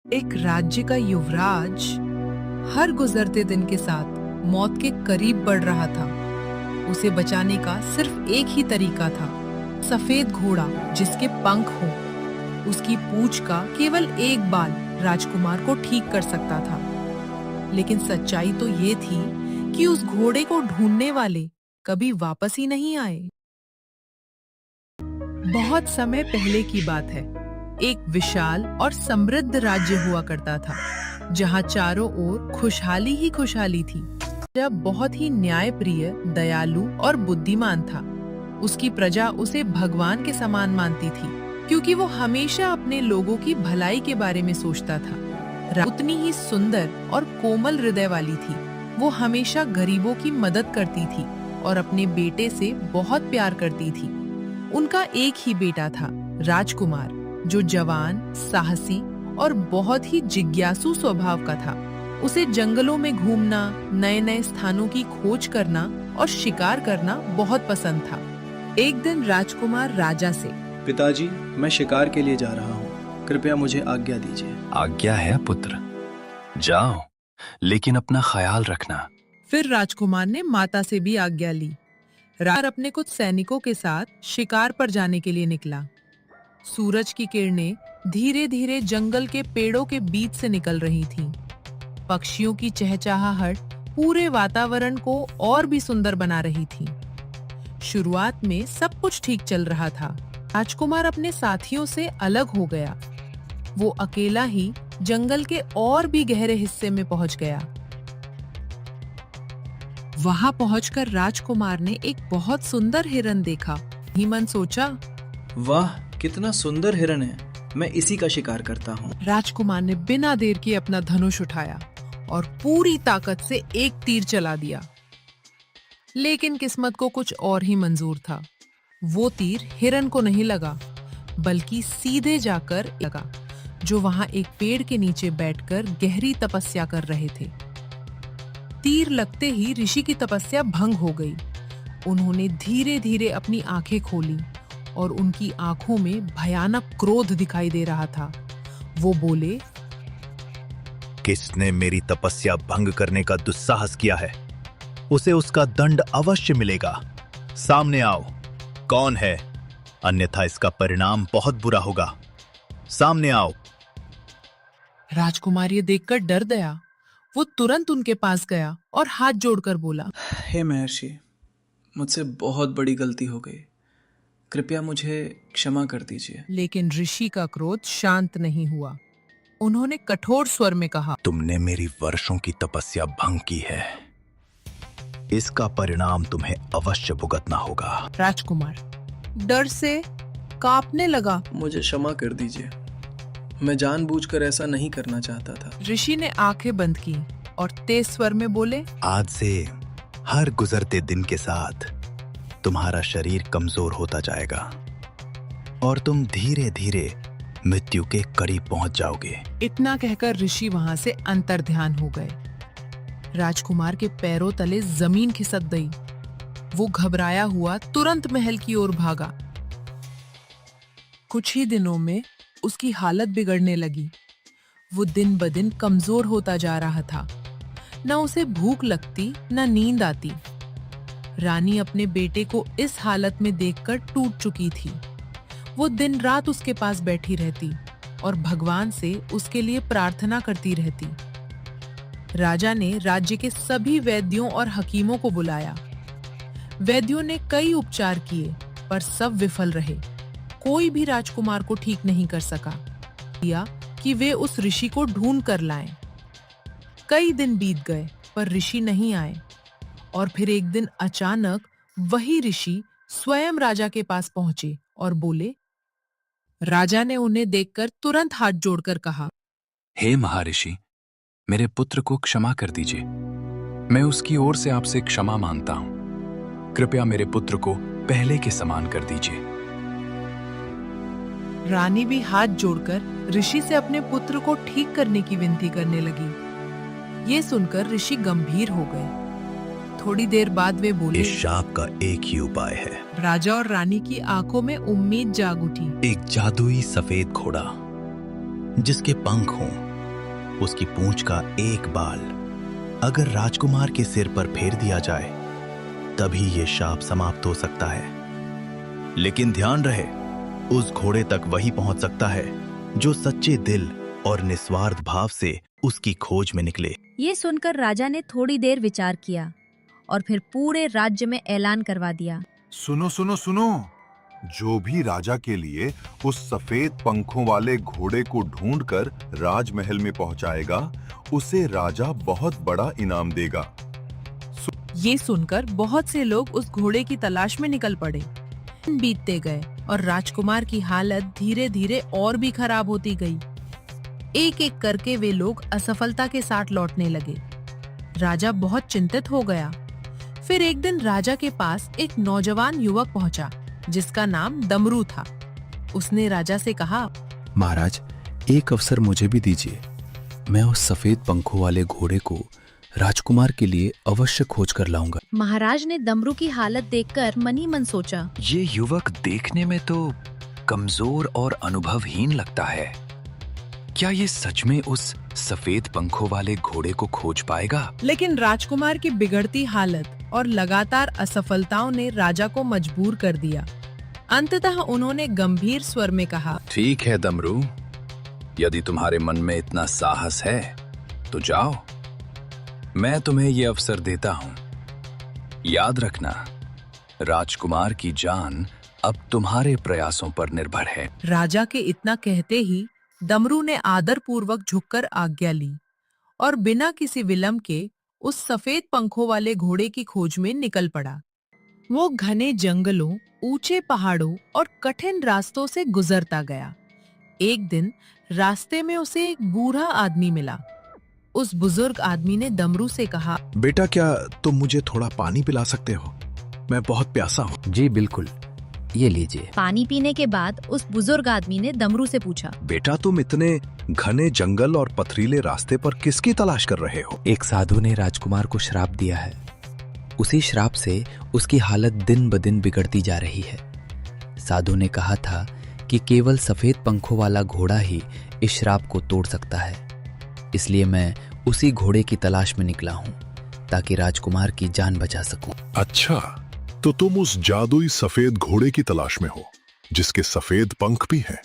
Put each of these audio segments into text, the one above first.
एक राज्य का युवराज हर गुजरते दिन के साथ मौत के करीब बढ़ रहा था। उसे बचाने का सिर्फ एक ही तरीका था, सफेद घोड़ा जिसके पंख हो। उसकी पूंछ का केवल एक बाल राजकुमार को ठीक कर सकता था। लेकिन सच्चाई तो ये थी कि उस घोड़े को ढूंढने वाले कभी वापस ही नहीं आए। बहुत समय पहले की बात है। एक विशाल और समृद्ध राज्य हुआ करता था, जहां चारों ओर खुशहाली ही खुशहाली थी। जब बहुत ही न्यायप्रिय, दयालु और बुद्धिमान था। उसकी प्रजा उसे भगवान के समान मानती थी, क्योंकि वो हमेशा अपने लोगों की भलाई के बारे में सोचता था। उतनी ही सुंदर और कोमल हृदय वाली थी। वो हमेशा गरीबों की मदद करती थी और अपने बेटे से बहुत प्यार करती थी। उनका एक ही बेटा था, राजकुमार, जो जवान, साहसी और बहुत ही जिज्ञासु स्वभाव का था। उसे जंगलों में घूमना, नए नए स्थानों की खोज करना और शिकार करना बहुत पसंद था। एक दिन राजकुमार राजा से, पिताजी, मैं शिकार के लिए जा रहा हूँ, कृपया मुझे आज्ञा दीजिए। आज्ञा है पुत्र, जाओ, लेकिन अपना ख्याल रखना। फिर राजकुमार ने माता से भी आज्ञा ली। राजकुमार अपने कुछ सैनिकों के साथ शिकार पर जाने के लिए निकला। सूरज की किरणें धीरे धीरे जंगल के पेड़ों के बीच से निकल रही थीं। पक्षियों की चहचहाहट पूरे वातावरण को और भी सुंदर बना रही थी। शुरुआत में सब कुछ ठीक चल रहा था। राजकुमार अपने साथियों से अलग हो गया। वो अकेला ही जंगल के और भी गहरे हिस्से में पहुंच गया। वहां पहुंचकर राजकुमार ने एक बहुत सुंदर हिरन देखा। ही मन सोचा, वाह, कितना सुंदर हिरन है, मैं इसी का शिकार करता हूँ। राजकुमार ने बिना देर किए अपना धनुष उठाया और पूरी ताकत से एक तीर चला दिया। लेकिन किस्मत को कुछ और ही मंजूर था। वो तीर हिरन को नहीं लगा, बल्कि सीधे जाकर लगा, जो वहां एक पेड़ के नीचे बैठकर गहरी तपस्या कर रहे थे। तीर लगते ही ऋषि की तपस्या भंग हो गई। उन्होंने धीरे धीरे अपनी आंखें खोली और उनकी आंखों में भयानक क्रोध दिखाई दे रहा था। वो बोले, किसने मेरी तपस्या भंग करने का दुस्साहस किया है, उसे उसका दंड अवश्य मिलेगा। सामने आओ, कौन है, अन्यथा इसका परिणाम बहुत बुरा होगा। सामने आओ। राजकुमार ये देखकर डर गया। वो तुरंत उनके पास गया और हाथ जोड़कर बोला, हे महर्षि, मुझसे बहुत बड़ी गलती हो गई, कृपया मुझे क्षमा कर दीजिए। लेकिन ऋषि का क्रोध शांत नहीं हुआ। उन्होंने कठोर स्वर में कहा, तुमने मेरी वर्षों की तपस्या भंग की है, इसका परिणाम तुम्हें अवश्य भुगतना होगा। राजकुमार डर से कांपने लगा। मुझे क्षमा कर दीजिए, मैं जानबूझकर ऐसा नहीं करना चाहता था। ऋषि ने आंखें बंद की और तेज स्वर में बोले, आज से हर गुजरते दिन के साथ तुम्हारा शरीर कमजोर होता जाएगा और तुम धीरे धीरे मृत्यु के करीब पहुंच जाओगे। इतना कहकर ऋषि वहां से अंतर्ध्यान हो गए। राजकुमार के पैरों तले जमीन खिसक गई। वो घबराया हुआ तुरंत महल की ओर भागा। कुछ ही दिनों में उसकी हालत बिगड़ने लगी। वो दिन ब दिन कमजोर होता जा रहा था। न उसे भूख लगती, न नींद आती। रानी अपने बेटे को इस हालत में देखकर टूट चुकी थी। वो दिन रात उसके पास बैठी रहती और भगवान से उसके लिए प्रार्थना करती रहती। राजा ने राज्य के सभी वैद्यों और हकीमों को बुलाया। वैद्यों ने कई उपचार किए, पर सब विफल रहे। कोई भी राजकुमार को ठीक नहीं कर सका। किया कि वे उस ऋषि को ढूंढ कर लाएं। कई दिन बीत गए, पर ऋषि नहीं आए। और फिर एक दिन अचानक वही ऋषि स्वयं राजा के पास पहुंचे और बोले। राजा ने उन्हें देखकर तुरंत हाथ जोड़कर कहा, हे महर्षि, मेरे पुत्र को क्षमा कर दीजिए। मैं उसकी ओर से आपसे क्षमा मांगता हूं। कृपया मेरे पुत्र को पहले के समान कर दीजिए। रानी भी हाथ जोड़कर ऋषि से अपने पुत्र को ठीक करने की विनती करने लगी। ये सुनकर ऋषि गंभीर हो गए। थोड़ी देर बाद वे बोले, इस शाप का एक ही उपाय है। राजा और रानी की आंखों में उम्मीद जाग उठी। एक जादुई सफेद घोड़ा जिसके पंख हों उसकी पूंछ का एक बाल अगर राजकुमार के सिर पर फेर दिया जाए तभी यह शाप समाप्त हो सकता है। लेकिन ध्यान रहे, उस घोड़े तक वही पहुंच सकता है जो सच्चे दिल और निस्वार्थ भाव से उसकी खोज में निकले। ये सुनकर राजा ने थोड़ी देर विचार किया और फिर पूरे राज्य में ऐलान करवा दिया। सुनो सुनो सुनो, जो भी राजा के लिए उस सफेद पंखों वाले घोड़े को ढूंढकर राजमहल में पहुंचाएगा, उसे राजा बहुत बड़ा इनाम देगा। ये सुनकर बहुत से लोग उस घोड़े की तलाश में निकल पड़े। बीतते गए और राजकुमार की हालत धीरे धीरे और भी खराब होती गई। एक एक करके वे लोग असफलता के साथ लौटने लगे। राजा बहुत चिंतित हो गया। फिर एक दिन राजा के पास एक नौजवान युवक पहुंचा जिसका नाम डमरू था। उसने राजा से कहा, महाराज, एक अवसर मुझे भी दीजिए। मैं उस सफेद पंखों वाले घोड़े को राजकुमार के लिए अवश्य खोज कर लाऊंगा। महाराज ने डमरू की हालत देखकर मन ही मन सोचा, ये युवक देखने में तो कमजोर और अनुभवहीन लगता है। क्या ये सच में उस सफेद पंखों वाले घोड़े को खोज पाएगा? लेकिन राजकुमार की बिगड़ती हालत और लगातार असफलताओं ने राजा को मजबूर कर दिया। अंततः उन्होंने गंभीर स्वर में कहा, ठीक है डमरू, यदि तुम्हारे मन में इतना साहस है तो जाओ, मैं तुम्हें ये अवसर देता हूँ। याद रखना, राजकुमार की जान अब तुम्हारे प्रयासों पर निर्भर है। राजा के इतना कहते ही डमरू ने आदर पूर्वक झुककर आज्ञा ली और बिना किसी विलंब के उस सफेद पंखों वाले घोड़े की खोज में निकल पड़ा। वो घने जंगलों, ऊंचे पहाड़ों और कठिन रास्तों से गुजरता गया। एक दिन रास्ते में उसे एक बूढ़ा आदमी मिला। उस बुजुर्ग आदमी ने डमरू से कहा, बेटा, क्या तुम मुझे थोड़ा पानी पिला सकते हो? मैं बहुत प्यासा हूँ। जी बिल्कुल, ये लीजिए। पानी पीने के बाद उस बुजुर्ग आदमी ने डमरू से पूछा, बेटा, तुम इतने घने जंगल और पथरीले रास्ते पर किसकी तलाश कर रहे हो? एक साधु ने राजकुमार को श्राप दिया है। उसी श्राप से उसकी हालत दिन ब दिन बिगड़ती जा रही है। साधु ने कहा था कि केवल सफेद पंखों वाला घोड़ा ही इस श्राप को तोड़ सकता है। इसलिए मैं उसी घोड़े की तलाश में निकला हूँ ताकि राजकुमार की जान बचा सकूं। अच्छा, तो तुम उस जादुई सफेद घोड़े की तलाश में हो जिसके सफेद पंख भी हैं।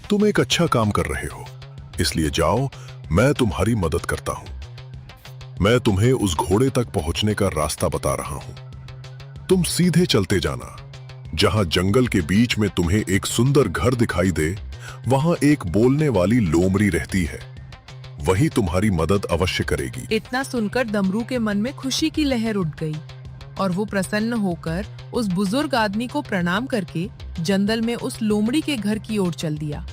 तुम एक अच्छा काम कर रहे हो, इसलिए जाओ, मैं तुम्हारी मदद करता हूं। मैं तुम्हें उस घोड़े तक पहुंचने का रास्ता बता रहा हूं। तुम सीधे चलते जाना। जहां जंगल के बीच में तुम्हें एक सुंदर घर दिखाई दे, वहां एक बोलने वाली लोमड़ी रहती है। वही तुम्हारी मदद अवश्य करेगी। इतना सुनकर डमरू के मन में खुशी की लहर उठ गई और वो प्रसन्न होकर उस बुजुर्ग आदमी को प्रणाम करके जंगल में उस लोमड़ी के घर की ओर चल दिया।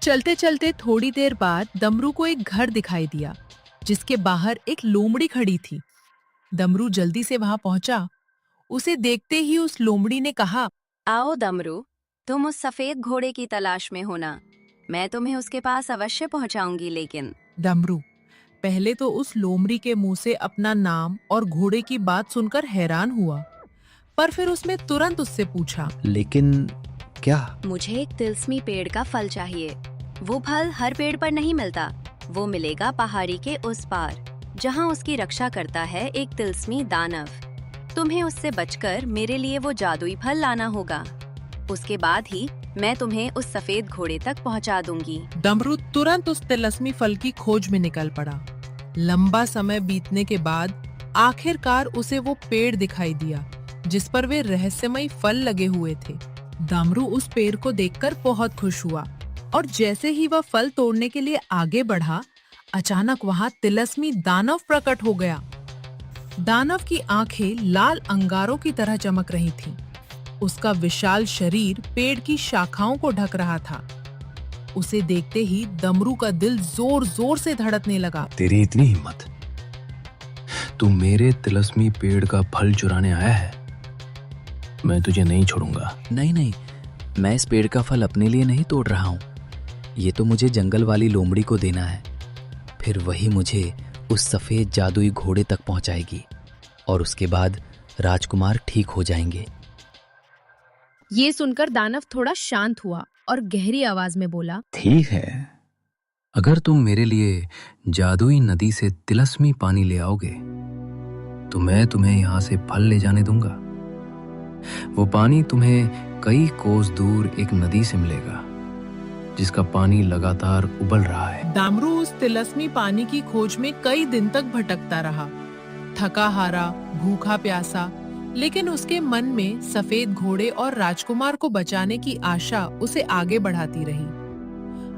चलते चलते थोड़ी देर बाद डमरू को एक घर दिखाई दिया जिसके बाहर एक लोमड़ी खड़ी थी। डमरू जल्दी से वहां पहुंचा। उसे देखते ही उस लोमड़ी ने कहा, आओ डमरू, तुम उस सफेद घोड़े की तलाश में हो ना? मैं तुम्हें उसके पास अवश्य पहुंचाऊंगी। लेकिन डमरू पहले तो उस लोमड़ी के मुंह से अपना नाम और घोड़े की बात सुनकर हैरान हुआ, पर फिर उसने तुरंत उससे पूछा, लेकिन क्या? मुझे एक तिलस्मी पेड़ का फल चाहिए। वो फल हर पेड़ पर नहीं मिलता। वो मिलेगा पहाड़ी के उस पार, जहाँ उसकी रक्षा करता है एक तिलस्मी दानव। तुम्हें उससे बचकर मेरे लिए वो जादुई फल लाना होगा। उसके बाद ही मैं तुम्हें उस सफेद घोड़े तक पहुंचा दूंगी। डमरू तुरंत उस तिलस्मी फल की खोज में निकल पड़ा। लंबा समय बीतने के बाद आखिरकार उसे वो पेड़ दिखाई दिया जिस पर वे रहस्यमयी फल लगे हुए थे। डमरू उस पेड़ को देखकर बहुत खुश हुआ और जैसे ही वह फल तोड़ने के लिए आगे बढ़ा, अचानक वहां तिलस्मी दानव प्रकट हो गया। दानव की आंखें लाल अंगारों की तरह चमक रही थीं। उसका विशाल शरीर पेड़ की शाखाओं को ढक रहा था। उसे देखते ही डमरू का दिल जोर जोर से धड़कने लगा। तेरी इतनी हिम्मत, तू मेरे तिलस्मी पेड़ का फल चुराने आया है? मैं तुझे नहीं छोड़ूंगा। नहीं नहीं, मैं इस पेड़ का फल अपने लिए नहीं तोड़ रहा हूँ। ये तो मुझे जंगल वाली लोमड़ी को देना है। फिर वही मुझे उस सफेद जादुई घोड़े तक पहुंचाएगी और उसके बाद राजकुमार ठीक हो जाएंगे। ये सुनकर दानव थोड़ा शांत हुआ और गहरी आवाज में बोला, ठीक है, अगर तुम मेरे लिए जादुई नदी से तिलस्मी पानी ले आओगे तो मैं तुम्हें यहां से फल ले जाने दूंगा। वो पानी तुम्हें कई कोस दूर एक नदी से मिलेगा जिसका पानी लगातार उबल रहा है। दामरू उस तिलस्मी पानी की खोज में कई दिन तक भटकता रहा, थका हारा, भूखा प्यासा, लेकिन उसके मन में सफेद घोड़े और राजकुमार को बचाने की आशा उसे आगे बढ़ाती रही।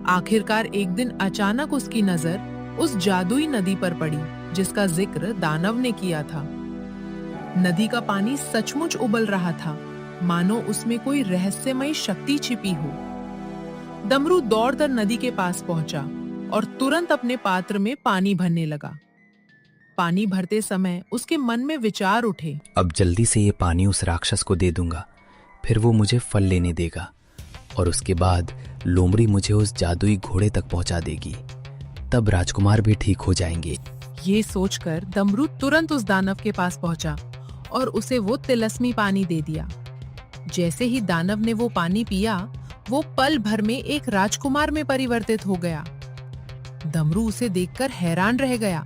आखिरकार एक दिन अचानक उसकी नजर उस जादुई नदी पर पड़ी जिसका जिक्र दानव ने किया था। नदी का पानी सचमुच उबल रहा था, मानो उसमें कोई रहस्यमयी शक्ति छिपी हो। डमरू दौड़कर नदी के पास पहुंचा और तुरंत अपने पात्र में पानी भरने लगा। पानी भरते समय उसके मन में विचार उठे। अब जल्दी से ये पानी उस राक्षस को दे दूंगा, फिर वो मुझे फल लेने देगा और उसके बाद लोमड़ी मुझे उस जादुई घोड़े तक पहुंचा देगी। तब राजकुमार भी ठीक हो जाएंगे। ये सोचकर डमरू तुरंत उस दानव के पास पहुंचा और उसे वो तिलस्मी पानी दे दिया। जैसे ही दानव ने वो पानी पिया, वो पल भर में एक राजकुमार में परिवर्तित हो गया। डमरू उसे देखकर हैरान रह गया।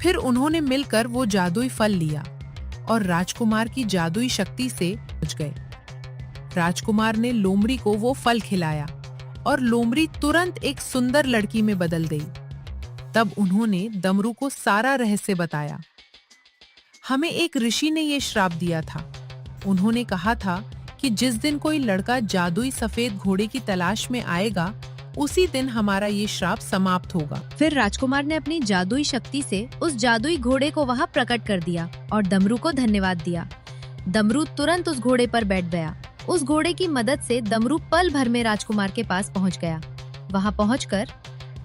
फिर उन्होंने मिलकर वो जादुई फल लिया और राजकुमार की जादुई शक्ति से बच गए। राजकुमार ने लोमड़ी को वो फल खिलाया और लोमड़ी तुरंत एक सुंदर लड़की में बदल गई। तब उन्होंने डमरू को सारा रहस्य बताया। हमें एक ऋषि ने ये श्राप दिया था। उन्होंने कहा था कि जिस दिन कोई लड़का जादुई सफेद घोड़े की तलाश में आएगा, उसी दिन हमारा ये श्राप समाप्त होगा। फिर राजकुमार ने अपनी जादुई शक्ति से उस जादुई घोड़े को वहां प्रकट कर दिया और डमरू को धन्यवाद दिया। डमरू तुरंत उस घोड़े पर बैठ गया। उस घोड़े की मदद से डमरू पल भर में राजकुमार के पास पहुंच गया। वहां पहुंचकर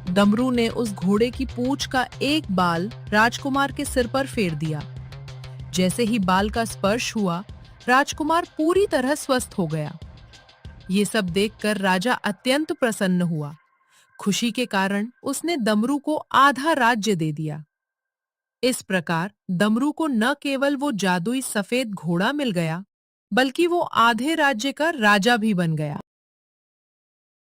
डमरू ने उस घोड़े की पूंछ का एक बाल राजकुमार के सिर पर फेर दिया। जैसे ही बाल का स्पर्श हुआ, राजकुमार पूरी तरह स्वस्थ हो गया। ये सब देखकर राजा अत्यंत प्रसन्न हुआ। खुशी के कारण उसने डमरू को आधा राज्य दे दिया। इस प्रकार डमरू को न केवल वो जादुई सफेद घोड़ा मिल गया, बल्कि वो आधे राज्य का राजा भी बन गया।